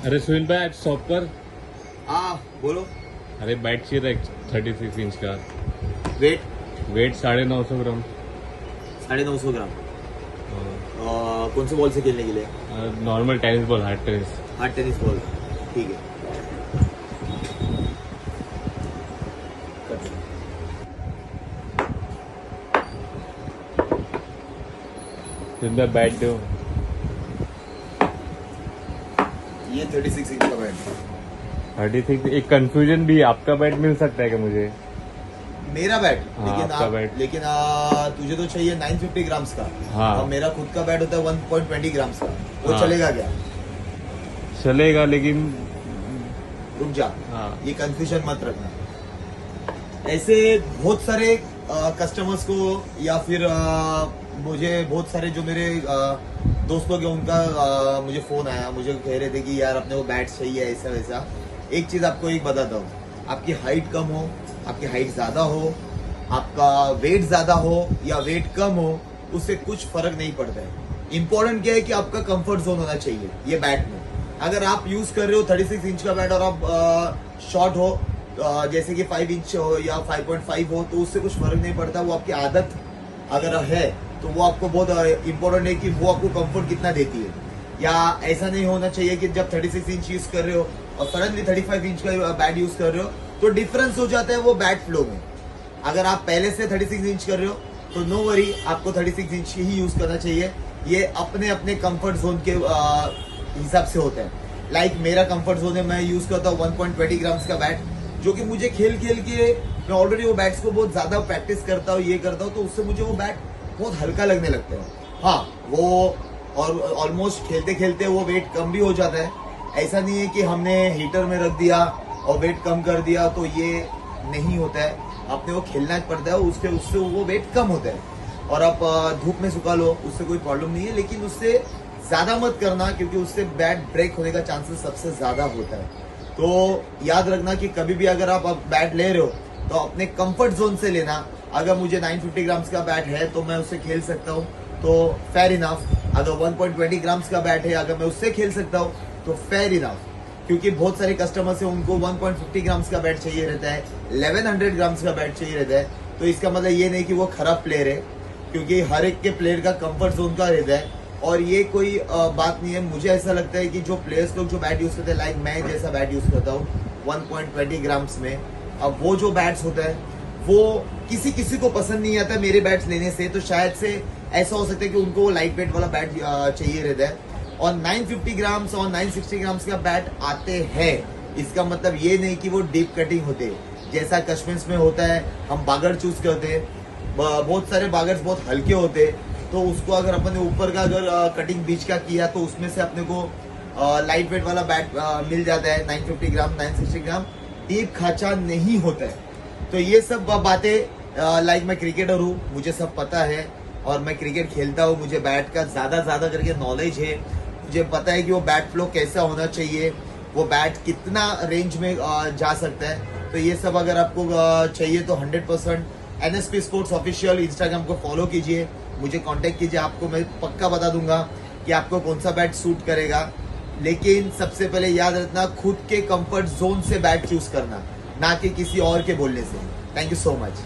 अरे सुनील भाई, आज शॉप पर। हाँ बोलो। अरे बैट चाहिए था एक 36 इंच का। वेट वेट 950 ग्राम। 950 ग्राम। कौन से बॉल से खेलने के लिए? Normal tennis ball, hard tennis. Hard tennis ball, ठीक है। सुनील भाई बैट दो। ये 36 इंच का बैट। 36। एक कंफ्यूजन भी, आपका बैट मिल सकता है क्या मुझे? मेरा बैट? हाँ, लेकिन आपका बैट। लेकिन तुझे तो चाहिए 950 ग्राम्स का। हाँ। और मेरा खुद का बैट होता है 1.20 ग्राम्स का। वो हाँ। चलेगा क्या? चलेगा, लेकिन रुक जा। हाँ। ये कंफ्यूजन मत रखना। ऐसे बहुत सारे कस्टमर्स को या फिर मुझे बहुत सारे जो मेरे दोस्त लोग हैं उनका मुझे फोन आया, मुझे कह रहे थे कि यार अपने को बैट चाहिए ऐसा वैसा। एक चीज आपको एक बताता हूँ, आपकी हाइट कम हो, आपकी हाइट ज्यादा हो, आपका वेट ज्यादा हो या वेट कम हो, उससे कुछ फर्क नहीं पड़ता है। इंपॉर्टेंट क्या है कि आपका कंफर्ट जोन होना चाहिए ये बैट में। अगर आप यूज कर रहे हो 36 इंच का बैट और आप शॉर्ट हो, जैसे कि 5 इंच हो या 5.5 हो, तो उससे कुछ फर्क नहीं पड़ता। वो आपकी आदत अगर है तो वो आपको बहुत इंपॉर्टेंट है कि वो आपको कंफर्ट कितना देती है। या ऐसा नहीं होना चाहिए कि जब 36 इंच यूज कर रहे हो और सडनली 35 इंच का बैट यूज कर रहे हो तो डिफरेंस हो जाता है वो बैट फ्लो में। अगर आप पहले से 36 इंच कर रहे हो तो नो वरी, आपको 36 इंच ही यूज करना चाहिए। ये अपने अपने कंफर्ट जोन के हिसाब से होता है। लाइक मेरा कंफर्ट जोन है, मैं यूज करता हूँ 1.20 ग्राम्स का बैट, जो कि मुझे खेल खेल के मैं ऑलरेडी वो बैट्स को बहुत ज्यादा प्रैक्टिस करता हूँ, ये करता हूँ, तो उससे मुझे वो बैट बहुत हल्का लगने लगता है। हाँ, वो और ऑलमोस्ट खेलते खेलते वो वेट कम भी हो जाता है। ऐसा नहीं है कि हमने हीटर में रख दिया और वेट कम कर दिया, तो ये नहीं होता है। अपने को खेलना पड़ता है, उससे वो वेट कम होता है। और आप धूप में सुखा लो, उससे कोई प्रॉब्लम नहीं है, लेकिन उससे ज्यादा मत करना, क्योंकि उससे बैट ब्रेक होने का चांसेस सबसे ज्यादा होता है। तो याद रखना कि कभी भी अगर आप बैट ले रहे हो तो अपने कंफर्ट जोन से लेना। अगर मुझे 950 ग्राम्स का बैट है तो मैं उससे खेल सकता हूँ, तो फेयर इनफ। अगर 1.20 ग्राम्स का बैट है, अगर मैं उससे खेल सकता हूँ तो फेयर इनफ। क्योंकि बहुत सारे कस्टमर्स हैं, उनको 1.50 ग्राम्स का बैट चाहिए रहता है, 1100 ग्राम्स का बैट चाहिए रहता है। तो इसका मतलब ये नहीं कि वो खराब प्लेयर है, क्योंकि हर एक के प्लेयर का कंफर्ट जोन का रहता है। और ये कोई बात नहीं है। मुझे ऐसा लगता है कि जो प्लेयर्स लोग जो बैट यूज करते हैं, लाइक मैं जैसा बैट यूज करता हूँ 1.20 ग्राम्स में, अब वो जो बैट्स होता है वो किसी किसी को पसंद नहीं आता मेरे बैट्स लेने से, तो शायद से ऐसा हो सकता है कि उनको वो लाइट वेट वाला बैट चाहिए रहता है। और 950 ग्राम्स और 960 ग्राम्स का बैट आते हैं, इसका मतलब ये नहीं कि वो डीप कटिंग होते हैं। जैसा कश्मीर में होता है, हम बागर चूज करते हैं, बहुत सारे बागर्स बहुत हल्के होते हैं, तो उसको अगर अपन ने ऊपर का अगर कटिंग बीच का किया तो उसमें से अपने को लाइट वेट वाला बैट मिल जाता है। 950 ग्राम 960 ग्राम डीप खाचा नहीं होता है। तो ये सब बातें, लाइक मैं क्रिकेटर हूँ, मुझे सब पता है और मैं क्रिकेट खेलता हूँ, मुझे बैट का ज्यादा करके नॉलेज है। मुझे पता है कि वो बैट फ्लो कैसा होना चाहिए, वो बैट कितना रेंज में जा सकता है। तो ये सब अगर आपको चाहिए तो 100% NSP स्पोर्ट्स ऑफिशियल इंस्टाग्राम को फॉलो कीजिए, मुझे कांटेक्ट कीजिए। आपको मैं पक्का बता दूंगा कि आपको कौन सा बैट सूट करेगा। लेकिन सबसे पहले याद रखना, खुद के कंफर्ट जोन से बैट चूज करना, ना कि किसी और के बोलने से। Thank you so much.